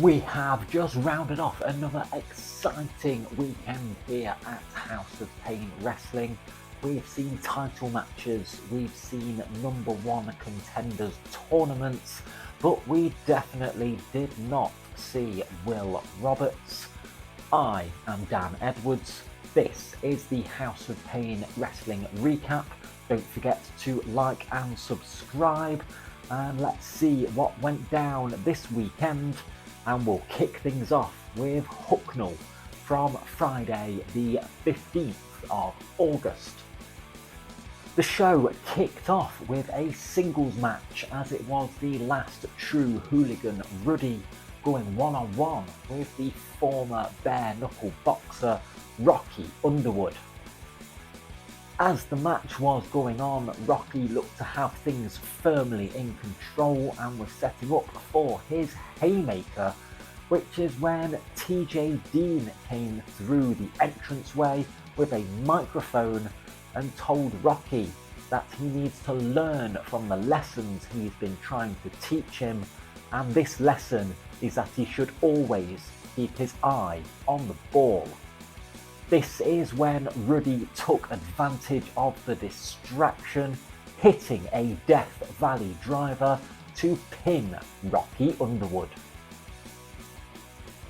We have just rounded off another exciting weekend here at House of Pain Wrestling. We've seen title matches, we've seen number one contenders tournaments, but we definitely did not see Will Roberts. I am Dan Edwards. This is the House of Pain Wrestling recap. Don't forget to like and subscribe, and let's see what went down this weekend. And we'll kick things off with Hucknall from Friday the 15th of August. The show kicked off with a singles match, as it was the last true hooligan Ruddy going one-on-one with the former bare knuckle boxer Rocky Underwood. As the match was going on, Rocky looked to have things firmly in control and was setting up for his haymaker, which is when TJ Dean came through the entranceway with a microphone and told Rocky that he needs to learn from the lessons he's been trying to teach him, and this lesson is that he should always keep his eye on the ball. This is when Ruddy took advantage of the distraction, hitting a Death Valley driver to pin Rocky Underwood.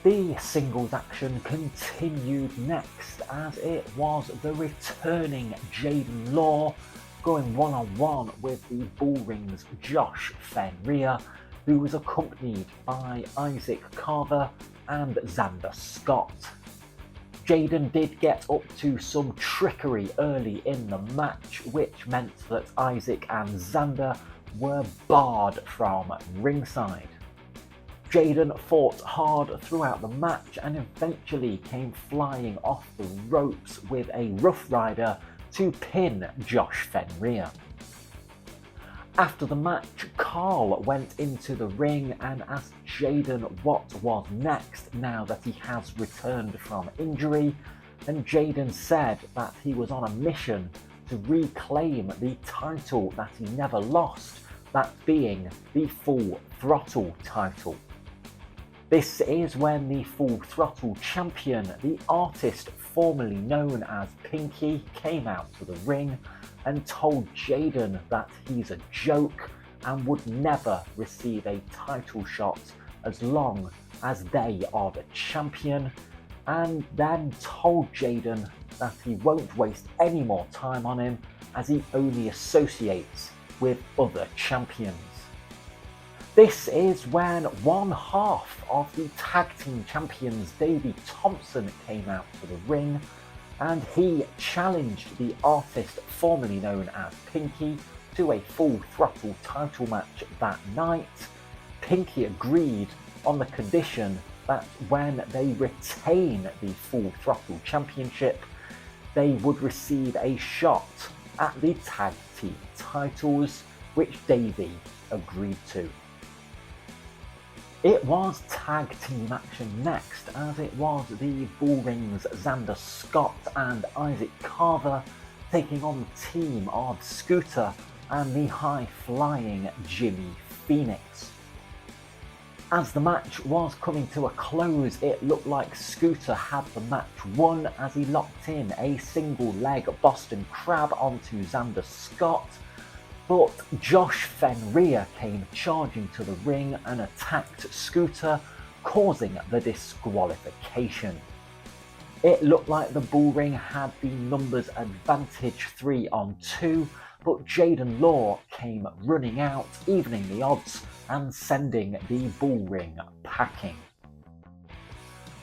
The singles action continued next, as it was the returning Jaden Law going one-on-one with the Bullring's Josh Fenrir, who was accompanied by Isaac Carver and Xander Scott. Jaden did get up to some trickery early in the match, which meant that Isaac and Xander were barred from ringside. Jaden fought hard throughout the match and eventually came flying off the ropes with a Rough Rider to pin Josh Fenrir. After the match, Carl went into the ring and asked Jaden what was next now that he has returned from injury, and Jaden said that he was on a mission to reclaim the title that he never lost, that being the Full Throttle title. This is when the Full Throttle champion, the artist formerly known as Pinky, came out to the ring and told Jaden that he's a joke and would never receive a title shot as long as they are the champion, and then told Jaden that he won't waste any more time on him as he only associates with other champions. This is when one half of the tag team champions, Davey Thompson, came out to the ring, and he challenged the artist formerly known as Pinky to a Full Throttle title match that night. Pinky agreed on the condition that when they retain the Full Throttle championship, they would receive a shot at the tag team titles, which Davey agreed to. It was tag team action next, as it was the Bullring's Xander Scott and Isaac Carver taking on the team of Scooter and the high-flying Jimmy Phoenix. As the match was coming to a close, it looked like Scooter had the match won as he locked in a single leg Boston Crab onto Xander Scott, but Josh Fenrir came charging to the ring and attacked Scooter, causing the disqualification. It looked like the Bullring had the numbers advantage 3-on-2, but Jaden Law came running out, evening the odds and sending the Bullring packing.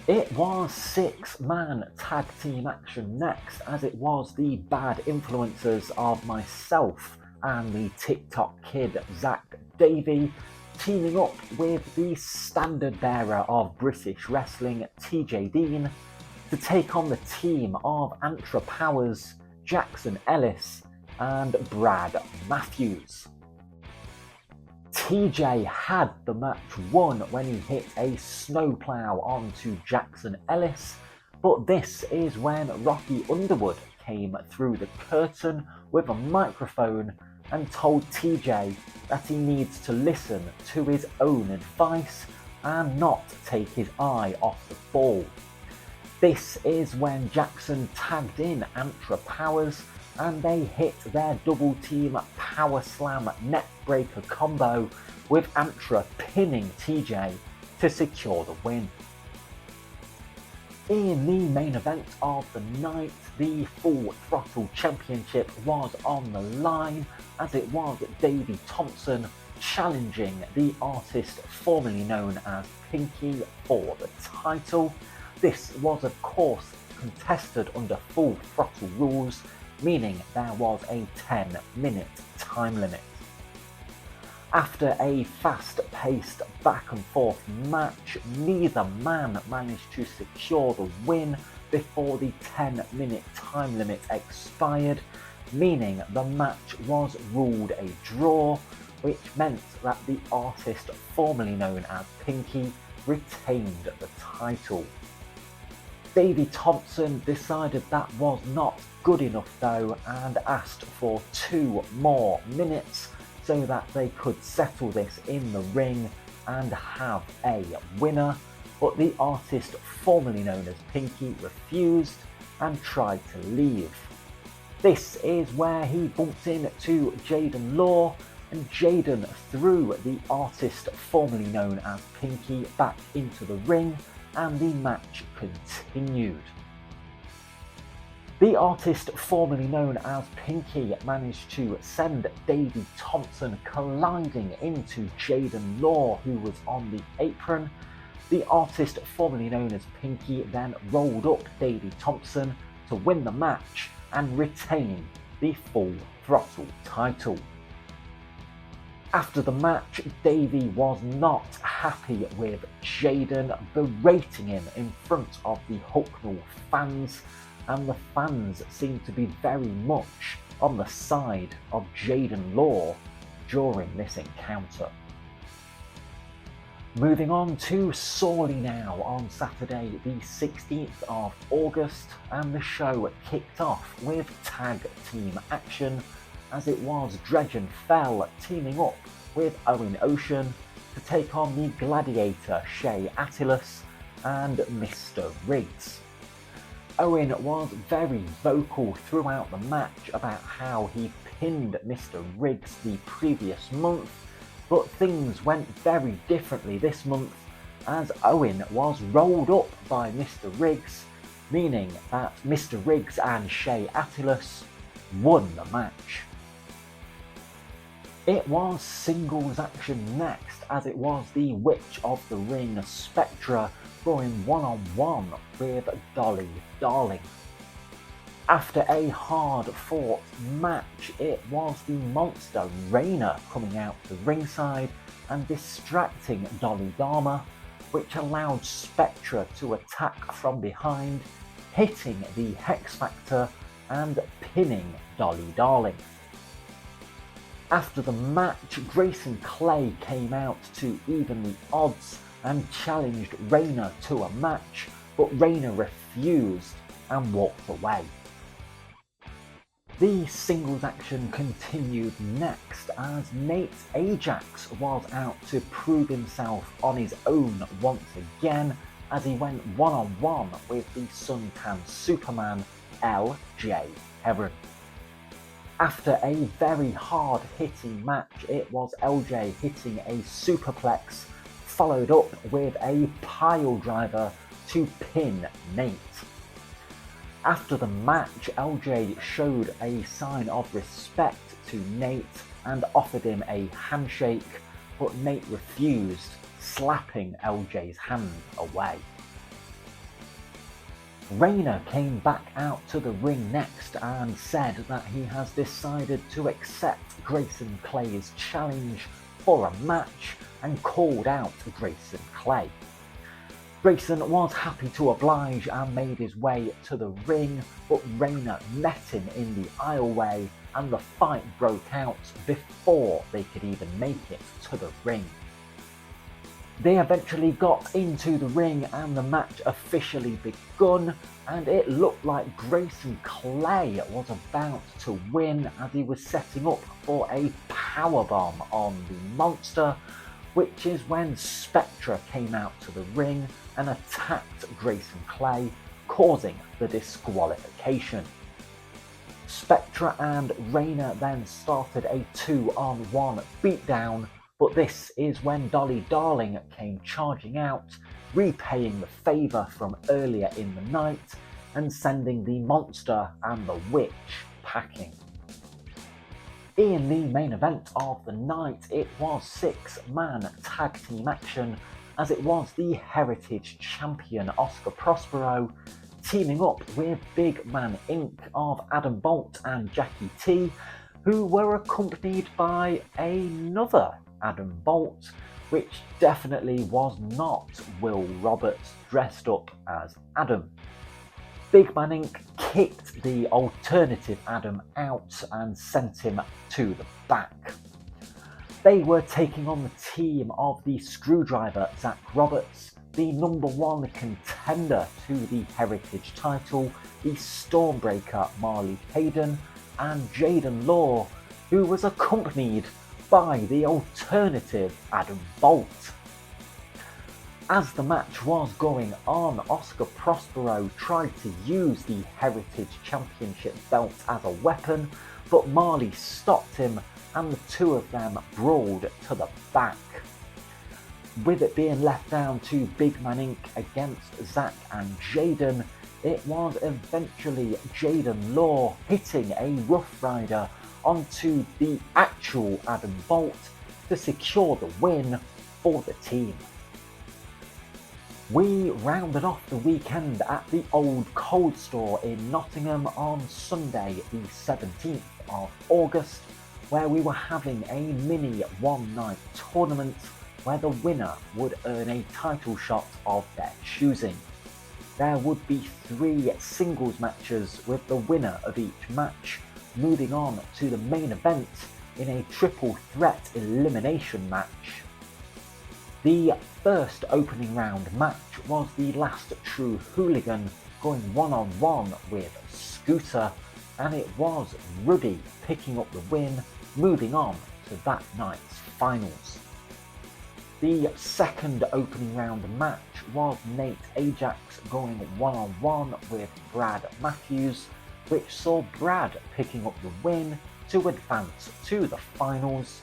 It was 6-man tag team action next, as it was the bad influences of myself and the TikTok kid Zach Davey teaming up with the standard bearer of British wrestling TJ Dean to take on the team of Antra Powers, Jackson Ellis and Brad Matthews. TJ had the match won when he hit a snowplow onto Jackson Ellis, but this is when Rocky Underwood came through the curtain with a microphone and told TJ that he needs to listen to his own advice and not take his eye off the ball. This is when Jackson tagged in Antra Powers and they hit their double team power slam net breaker combo, with Antra pinning TJ to secure the win. In the main event of the night, the Full Throttle Championship was on the line, as it was Davey Thompson challenging the artist formerly known as Pinky for the title. This was of course contested under Full Throttle rules, meaning there was a 10-minute time limit. After a fast-paced back-and-forth match, neither man managed to secure the win before the 10-minute time limit expired, meaning the match was ruled a draw, which meant that the artist formerly known as Pinky retained the title. Davey Thompson decided that was not good enough though, and asked for 2 more minutes so that they could settle this in the ring and have a winner, but the artist formerly known as Pinky refused and tried to leave. This is where he bumped into Jaden Law, and Jaden threw the artist formerly known as Pinky back into the ring, and the match continued. The artist formerly known as Pinky managed to send Davey Thompson colliding into Jaden Law, who was on the apron. The artist formerly known as Pinky then rolled up Davey Thompson to win the match and retain the Full Throttle title. After the match, Davey was not happy with Jaden, berating him in front of the Hucknall fans, and the fans seemed to be very much on the side of Jaden Law during this encounter. Moving on to Sawley now on Saturday the 16th of August, and the show kicked off with tag team action, as it was Dredge and Fell teaming up with Owen Ocean to take on the Gladiator Shea Attilus and Mr. Riggs. Owen was very vocal throughout the match about how he pinned Mr. Riggs the previous month, but things went very differently this month, as Owen was rolled up by Mr. Riggs, meaning that Mr. Riggs and Shea Attilus won the match. It was singles action next, as it was the Witch of the Ring Spectra going one-on-one with Dolly Darling. After a hard-fought match, it was the monster Rayna coming out to ringside and distracting Dolly Dharma, which allowed Spectra to attack from behind, hitting the Hex Factor and pinning Dolly Darling. After the match, Grayson Clay came out to even the odds and challenged Rayna to a match, but Rayna refused and walked away. The singles action continued next, as Nate Ajax was out to prove himself on his own once again, as he went one-on-one with the suntan Superman LJ Heron. After a very hard-hitting match, it was LJ hitting a superplex, followed up with a pile driver to pin Nate. After the match, LJ showed a sign of respect to Nate and offered him a handshake, but Nate refused, slapping LJ's hand away. Rayna came back out to the ring next and said that he has decided to accept Grayson Clay's challenge for a match and called out Grayson Clay. Grayson was happy to oblige and made his way to the ring, but Rayna met him in the aisleway and the fight broke out before they could even make it to the ring. They eventually got into the ring and the match officially begun, and it looked like Grayson Clay was about to win as he was setting up for a powerbomb on the monster, which is when Spectra came out to the ring and attacked Grayson Clay, causing the disqualification. Spectra and Rayner then started a 2-on-1 beatdown, but this is when Dolly Darling came charging out, repaying the favour from earlier in the night and sending the Monster and the Witch packing. In the main event of the night, it was 6-man tag team action, as it was the Heritage Champion Oscar Prospero teaming up with Big Man Inc. of Adam Bolt and Jackie T, who were accompanied by another Adam Bolt, which definitely was not Will Roberts dressed up as Adam. Big Man Inc. kicked the alternative Adam out and sent him to the back. They were taking on the team of the Screwdriver Zach Roberts, the #1 contender to the Heritage title, the Stormbreaker Marley Hayden, and Jaden Law, who was accompanied by the alternative Adam Bolt. As the match was going on, Oscar Prospero tried to use the Heritage Championship belt as a weapon, but Marley stopped him and the two of them brawled to the back. With it being left down to Big Man Inc. against Zach and Jaden, it was eventually Jaden Law hitting a Rough Rider onto the actual Adam Bolt to secure the win for the team. We rounded off the weekend at the Old Cold Store in Nottingham on Sunday the 17th of August, where we were having a mini one-night tournament where the winner would earn a title shot of their choosing. There would be 3 singles matches with the winner of each match moving on to the main event in a triple threat elimination match. The first opening round match was the Last True Hooligan going one-on-one with Scooter, and it was Ruddy picking up the win, moving on to that night's finals. The second opening round match was Nate Ajax going one-on-one with Brad Matthews, which saw Brad picking up the win to advance to the finals.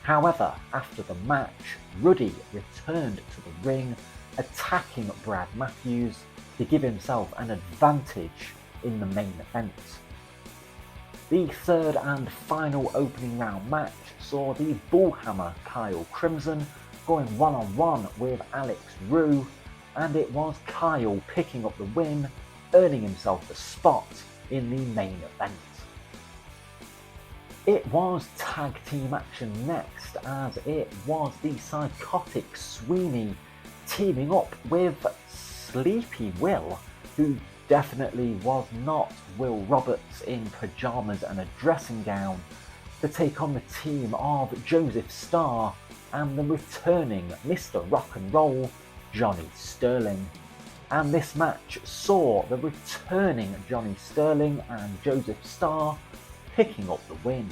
However, after the match, Ruddy returned to the ring, attacking Brad Matthews to give himself an advantage in the main event. The third and final opening round match saw the Bullhammer Kyle Crimson going one-on-one with Alex Rue, and it was Kyle picking up the win, earning himself a spot in the main event. It was tag team action next, as it was the Psychotic Sweeney teaming up with Sleepy Will, who definitely was not Will Roberts in pyjamas and a dressing gown, to take on the team of Joseph Starr and the returning Mr. Rock and Roll, Johnny Sterling. And this match saw the returning Johnny Sterling and Joseph Starr picking up the win.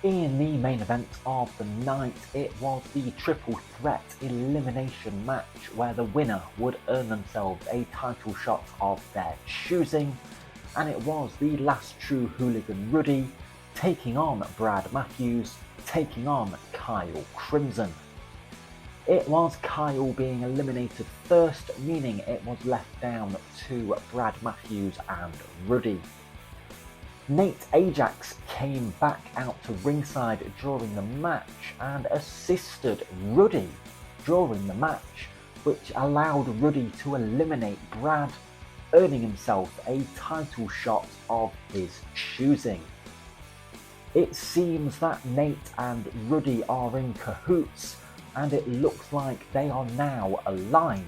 In the main event of the night, it was the triple threat elimination match where the winner would earn themselves a title shot of their choosing, and it was the Last True Hooligan Ruddy taking on Brad Matthews, taking on Kyle Crimson. It was Kyle being eliminated first, meaning it was left down to Brad Matthews and Ruddy. Nate Ajax came back out to ringside during the match and assisted Ruddy during the match, which allowed Ruddy to eliminate Brad, earning himself a title shot of his choosing. It seems that Nate and Ruddy are in cahoots, and it looks like they are now aligned.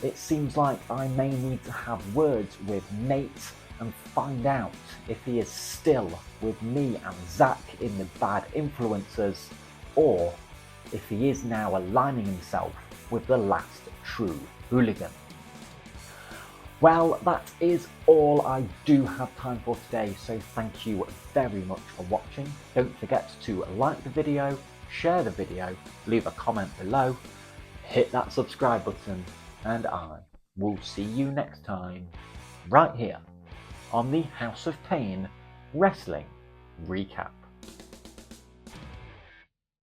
It seems like I may need to have words with Nate and find out if he is still with me and Zach in the Bad Influencers, or if he is now aligning himself with the Last True Hooligan. Well, that is all I do have time for today, so thank you very much for watching. Don't forget to like the video, share the video, leave a comment below, hit that subscribe button, and I will see you next time, right here on the House of Pain Wrestling Recap.